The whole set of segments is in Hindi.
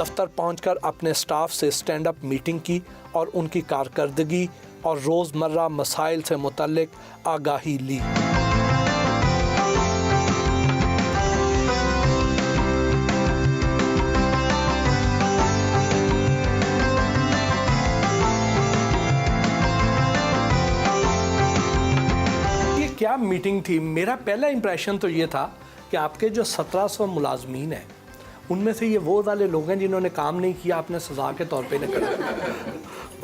दफ्तर पहुंचकर अपने स्टाफ से स्टैंड अप मीटिंग की और उनकी कारकर्दगी और रोज़मर्रा मसाइल से मुतल्लिक आगाही ली। ये क्या मीटिंग थी? मेरा पहला इंप्रेशन तो ये था कि आपके जो 1700 मुलाजमीन हैं उनमें से ये वो वाले लोग हैं जिन्होंने काम नहीं किया, आपने सजा के तौर पे निकला।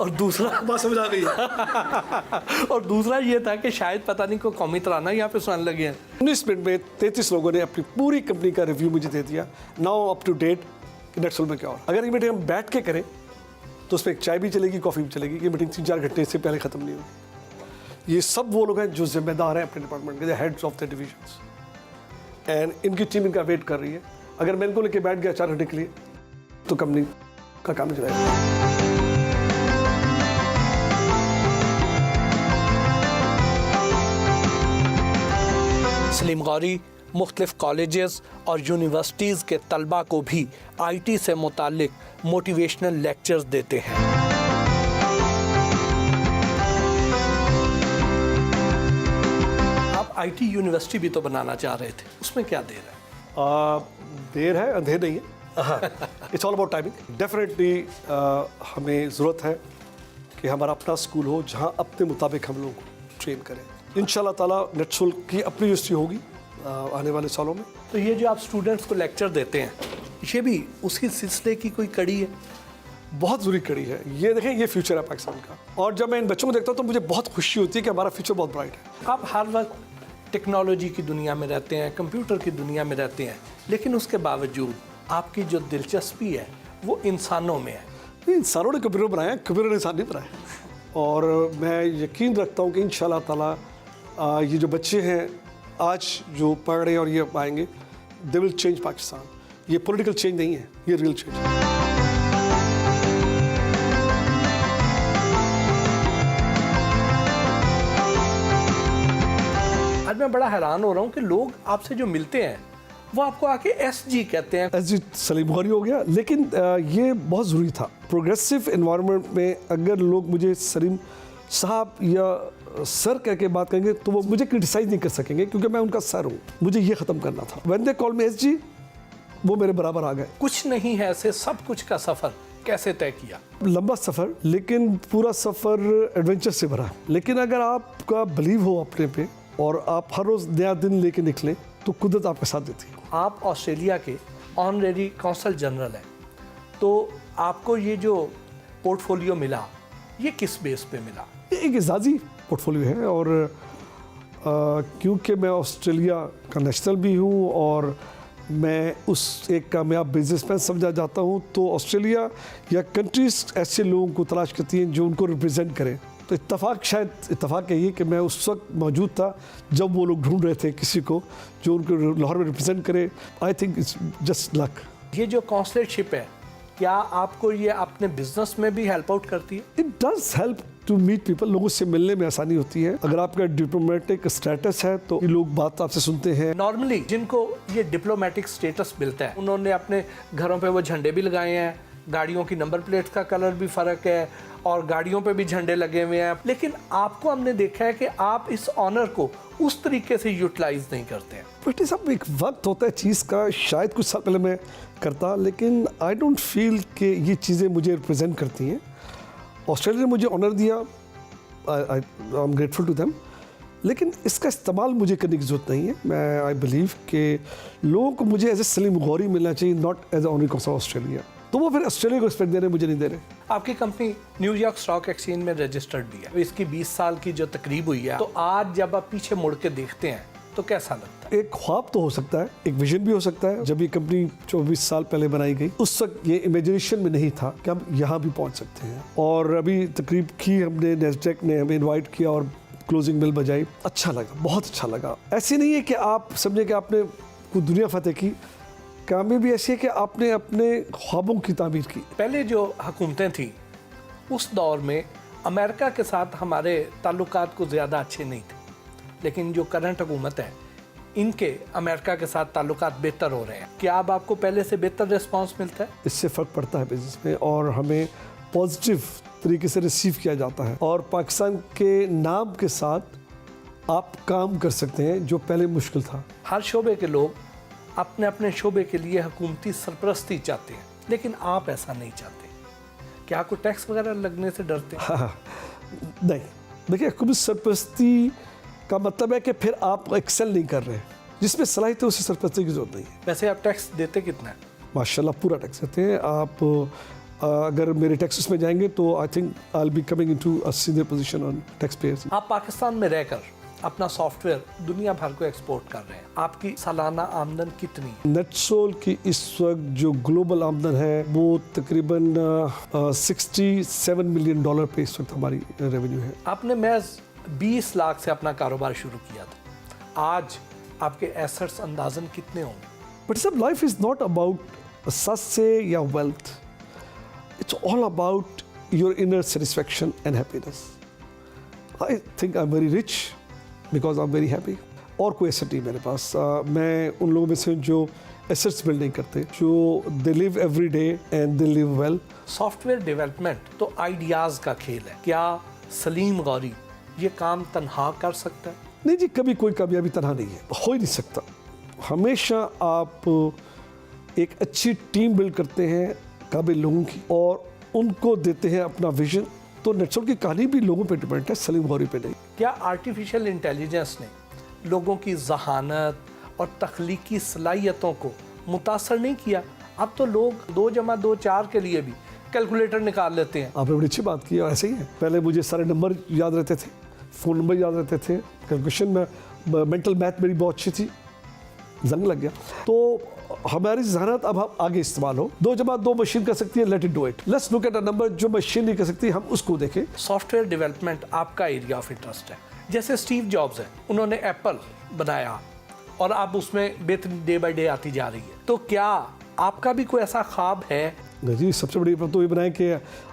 और दूसरा बात समझ आ गई और दूसरा ये था कि शायद पता नहीं कोई कौमी तराना यहाँ पे सुनाने लगे हैं। 19 मिनट में 33 लोगों ने अपनी पूरी कंपनी का रिव्यू मुझे दे दिया, नाउ अप टू डेट कि नेटसोल में क्या हो। अगर ये मीटिंग हम बैठ के करें तो उसमें एक चाय भी चलेगी, कॉफ़ी भी चलेगी। ये मीटिंग 3-4 घंटे से पहले ख़त्म नहीं हुई। ये सब वो लोग हैं जो जिम्मेदार हैं अपने डिपार्टमेंट के, heads of the divisions, and इनकी टीम इनका वेट कर रही है। अगर मैं इनको लेके बैठ गया 4 घंटे के लिए तो कंपनी का काम नहीं चलेगा। सलीम गौरी मुख्तलिफ कॉलेजेस और यूनिवर्सिटीज़ के तलबा को भी IT से मुतालिक मोटिवेशनल लेक्चर्स देते हैं। आप IT यूनिवर्सिटी भी तो बनाना चाह रहे थे, उसमें क्या देर है? देर है, अंधेर नहीं है। It's all about timing. Definitely हमें ज़रूरत है कि हमारा अपना स्कूल हो जहां अपने मुताबिक हम लोग ट्रेन करें। इंशाल्लाह ताला नेटसोल की अपनी यूनिवर्सिटी होगी आने वाले सालों में। तो ये जो आप स्टूडेंट्स को लेक्चर देते हैं, ये भी उसी सिलसिले की कोई कड़ी है? बहुत ज़रूरी कड़ी है। ये देखें, ये फ्यूचर है पाकिस्तान का, और जब मैं इन बच्चों को देखता हूँ तो मुझे बहुत खुशी होती है कि हमारा फ्यूचर बहुत ब्राइट है। आप हर वक्त टेक्नोलॉजी की दुनिया में रहते हैं, कंप्यूटर की दुनिया में रहते हैं, लेकिन उसके बावजूद आपकी जो दिलचस्पी है वो इंसानों में है। इंसानों ने कंप्यूटर बनाया, कंप्यूटर ने इंसान नहीं बनाया। और मैं यकीन रखता हूँ कि इंशाल्लाह ताला ये जो बच्चे हैं आज जो पढ़ रहे हैं और ये आएंगे, दे विल चेंज पाकिस्तान। ये पॉलिटिकल चेंज नहीं है, ये रियल चेंज है। आज मैं बड़ा हैरान हो रहा हूँ कि लोग आपसे जो मिलते हैं वो आपको आके SG कहते हैं। SG सलीम गौरी हो गया, लेकिन ये बहुत ज़रूरी था। प्रोग्रेसिव एनवायरनमेंट में अगर लोग मुझे सलीम साहब या सर कह के बात करेंगे तो वो मुझे क्रिटिसाइज़ नहीं कर सकेंगे, क्योंकि मैं उनका सर हूँ। मुझे ये ख़त्म करना था। When they call me SG, वो मेरे बराबर आ गए। कुछ नहीं है ऐसे सब कुछ का सफ़र कैसे तय किया? लंबा सफ़र, लेकिन पूरा सफ़र एडवेंचर से भरा। लेकिन अगर आपका बिलीव हो अपने पे और आप हर रोज़ नया दिन लेके निकलें तो कुदरत आपके साथ देती है। आप ऑस्ट्रेलिया के ऑनरेरी कौंसल जनरल हैं, तो आपको ये जो पोर्टफोलियो मिला ये किस बेस पे मिला? ये एक एजाज़ी पोर्टफोलियो है, और क्योंकि मैं ऑस्ट्रेलिया का नेशनल भी हूँ और मैं उस एक कामयाब बिजनेसमैन समझा जाता हूँ, तो ऑस्ट्रेलिया या कंट्रीज़ ऐसे लोगों को तलाश करती हैं जो उनको रिप्रेजेंट करें। तो इत्तफाक कहिए कि मैं उस वक्त मौजूद था जब वो लोग ढूंढ रहे थे किसी को जो उनको लाहौर में रिप्रेजेंट करे। I think it's just luck. ये जो कॉन्सुलेटशिप है, क्या आपको ये अपने बिजनेस में भी हेल्प आउट करती है? It does help to meet people. लोगों से मिलने में आसानी होती है। अगर आपका डिप्लोमेटिक स्टेटस है तो लोग बात आपसे सुनते हैं। नॉर्मली जिनको ये डिप्लोमेटिक स्टेटस मिलता है उन्होंने अपने घरों पे वो झंडे भी लगाए हैं, गाड़ियों की नंबर प्लेट का कलर भी फ़र्क है और गाड़ियों पे भी झंडे लगे हुए हैं, लेकिन आपको हमने देखा है कि आप इस ऑनर को उस तरीके से यूटिलाइज नहीं करते हैं। बट सब एक वक्त होता है चीज़ का, शायद कुछ साल पहले मैं करता, लेकिन आई डोंट फील कि ये चीज़ें मुझे रिप्रेजेंट करती हैं। ऑस्ट्रेलिया ने मुझे ऑनर दिया, I am grateful to them, लेकिन इसका इस्तेमाल मुझे करने की ज़रूरत नहीं है। मैं आई बिलीव कि लोगों को मुझे एज ए सलीम गौरी मिलना चाहिए, not as a honorary council Australia. तो वो फिर ऑस्ट्रेलिया को रिस्पेक्ट दे रहे हैं, मुझे नहीं दे रहे। आपकी कंपनी न्यूयॉर्क स्टॉक एक्सचेंज में रजिस्टर्ड भी है। इसकी 20 साल की जो तकरीब हुई है, तो आज जब आप पीछे मुड़ के देखते हैं तो कैसा लगता है? एक ख्वाब तो हो सकता है, एक विजन भी हो सकता है। जब ये कंपनी 24 साल पहले बनाई गई उस वक्त ये इमेजिनेशन में नहीं था कि हम यहाँ भी पहुँच सकते हैं। और अभी तकरीब की हमने, नेस्डेक ने हमें इन्वाइट किया और क्लोजिंग बेल बजाई। अच्छा लगा, बहुत अच्छा लगा। ऐसे नहीं है कि आप समझे कि आपने कोई दुनिया फतेह की, कामयाबी ऐसी है कि आपने अपने ख्वाबों की तामीर की। पहले जो हुकूमतें थी उस दौर में अमेरिका के साथ हमारे ताल्लुकात को ज़्यादा अच्छे नहीं थे, लेकिन जो करंट हुकूमत है इनके अमेरिका के साथ ताल्लुकात बेहतर हो रहे हैं, क्या अब आपको पहले से बेहतर रिस्पांस मिलता है? इससे फ़र्क पड़ता है बिजनेस में और हमें पॉजिटिव तरीके से रिसीव किया जाता है और पाकिस्तान के नाम के साथ आप काम कर सकते हैं जो पहले मुश्किल था। हर शोबे के लोग अपने अपने शोबे के लिए हुकूमती सरपरस्ती चाहते हैं, लेकिन आप ऐसा नहीं चाहते। क्या आपको टैक्स वगैरह लगने से डरते हैं? हाँ, नहीं, देखिए हुकूमती सरपरस्ती का मतलब है कि फिर आप एक्सेल नहीं कर रहे हैं, जिसमें सलाहियत है उसे सरपरस्ती की जरूरत नहीं है। वैसे आप टैक्स देते कितना है? माशाल्लाह पूरा टैक्स देते हैं आप। अगर मेरे टैक्सेस में जाएंगे तो I think I will be coming into a senior position on tax payers. आप पाकिस्तान में रहकर अपना सॉफ्टवेयर दुनिया भर को एक्सपोर्ट कर रहे हैं, आपकी सालाना आमदन कितनी? नेटसोल की इस वक्त जो ग्लोबल आमदन है वो तकरीबन $67 मिलियन पे इस वक्त हमारी रेवेन्यू है। आपने महज 20 लाख से अपना कारोबार शुरू किया था, आज आपके एसेट्स अंदाजन कितने होंगे? बट सब लाइफ इज नॉट अबाउट सस्से या wealth, it's all about your inner satisfaction and happiness. I think I am very rich because I am very happy. और कोई एसेट नहीं मेरे पास। मैं उन लोगों में से जो एसेट्स बिल्ड नहीं करते, जो they live every day and they live well. Software development तो आइडियाज़ का खेल है, क्या सलीम गौरी ये काम तन्हा कर सकता है? नहीं जी, कभी कोई कामयाबी तनहा नहीं है, हो ही नहीं सकता। हमेशा आप एक अच्छी टीम बिल्ड करते हैं काबिल लोगों की और उनको देते हैं अपना विजन। तो नेटसोल की कहानी भी लोगों पे डिपेंड है, सलीम गौरी पे नहीं। क्या आर्टिफिशियल इंटेलिजेंस ने लोगों की जहानत और तख्लीकी सलाहियतों को मुतासर नहीं किया? अब तो लोग 2+2 4 के लिए भी कैलकुलेटर निकाल लेते हैं। आपने बड़ी अच्छी बात की और ऐसे ही है। पहले मुझे सारे नंबर याद रहते थे, फ़ोन नंबर याद रहते थे, कैलकुलेशन में मेंटल मैथ मेरी बहुत अच्छी थी, जंग लग गया। तो हमारी जहानत अब हम आगे इस्तेमाल हो। 2+2 मशीन कर सकती है, let it do it. Let's look at a number जो मशीन नहीं कर सकती, हम उसको देखें। सॉफ्टवेयर डेवलपमेंट आपका एरिया ऑफ इंटरेस्ट है। जैसे स्टीव जॉब्स है, उन्होंने एप्पल बनाया और अब उसमें बेहतरीन डे बाय डे आती जा रही है। तो क्या आपका भी कोई ऐसा ख्वाब है? नहीं जी, सबसे बड़ी बात तो ये बनाए कि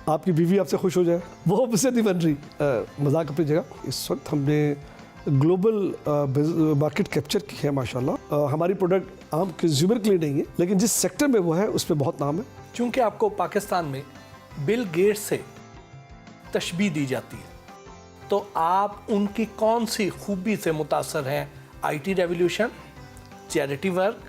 आपकी बीवी आपसे खुश हो जाए, वो मुझसे नहीं बन रही। मजाक अपनी जगह। इस वक्त हमने ग्लोबल मार्केट कैप्चर की है माशाल्लाह। हमारी प्रोडक्ट आम कंज्यूमर के लिए नहीं है, लेकिन जिस सेक्टर में वो है उस पर बहुत नाम है। चूंकि आपको पाकिस्तान में बिल गेट्स से तशबीह दी जाती है, तो आप उनकी कौन सी खूबी से मुतासर हैं? IT रेवोल्यूशन, चैरिटी वर्क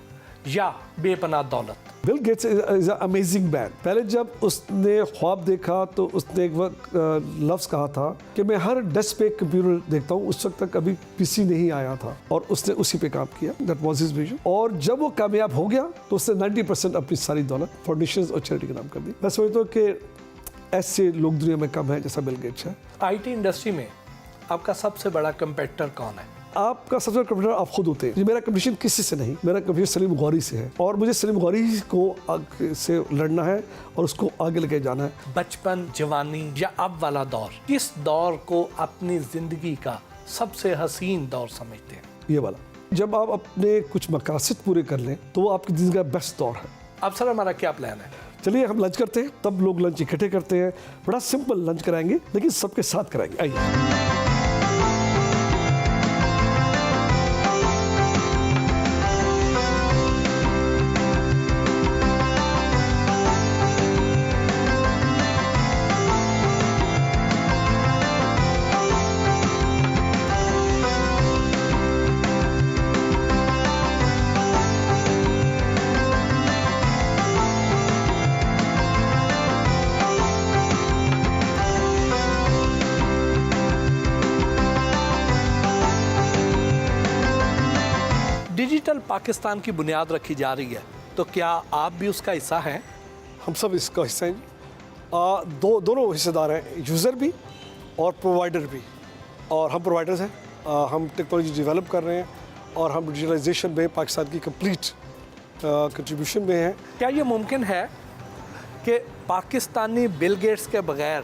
या बेपनाह दौलत? Bill Gates is amazing man. पहले जब उसने ख्वाब देखा तो उसने एक वक्त लफ्ज़ कहा था कि मैं हर डेस्क पे कंप्यूटर देखता हूँ। उस वक्त तक अभी PC नहीं आया था और उसने उसी पे काम किया। That was his vision. और जब वो कामयाब हो गया तो उसने 90% अपनी सारी दौलत फाउंडेशंस और चैरिटी के नाम कर दी। मैं समझता हूँ कि ऐसे लोग दुनिया में कम है जैसा बिल गेट्स है। IT इंडस्ट्री में आपका सबसे बड़ा कंपेटिटर कौन है? आपका सबसे बड़ा कंपटीटर आप खुद होते हैं। मेरा कंपटीशन किसी से नहीं, मेरा कंपटीशन सलीम गौरी से है और मुझे सलीम गौरी को आगे से लड़ना है और उसको आगे लेके जाना है। बचपन, जवानी या अब वाला दौर, किस दौर को अपनी जिंदगी का सबसे हसीन दौर समझते हैं? ये वाला। जब आप अपने कुछ मकासद पूरे कर लें तो वो आपकी जिंदगी का बेस्ट दौर है। अब सर हमारा क्या प्लान है? चलिए हम लंच करते हैं। तब लोग लंच इकट्ठे करते हैं, बड़ा सिंपल लंच कराएंगे लेकिन सबके साथ कराएंगे। आइए। डिजिटल पाकिस्तान की बुनियाद रखी जा रही है, तो क्या आप भी उसका हिस्सा हैं? हम सब इसका हिस्सा हैं। दोनों हिस्सेदार हैं, यूज़र भी और प्रोवाइडर भी। और हम प्रोवाइडर्स हैं। हम टेक्नोलॉजी डेवलप कर रहे हैं और हम डिजिटलाइजेशन में पाकिस्तान की कंप्लीट कंट्रीब्यूशन में हैं। क्या ये मुमकिन है कि पाकिस्तानी बिल गेट्स के बगैर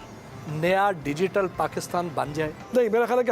नया डिजिटल पाकिस्तान बन जाए? नहीं, मेरा ख्याल है कि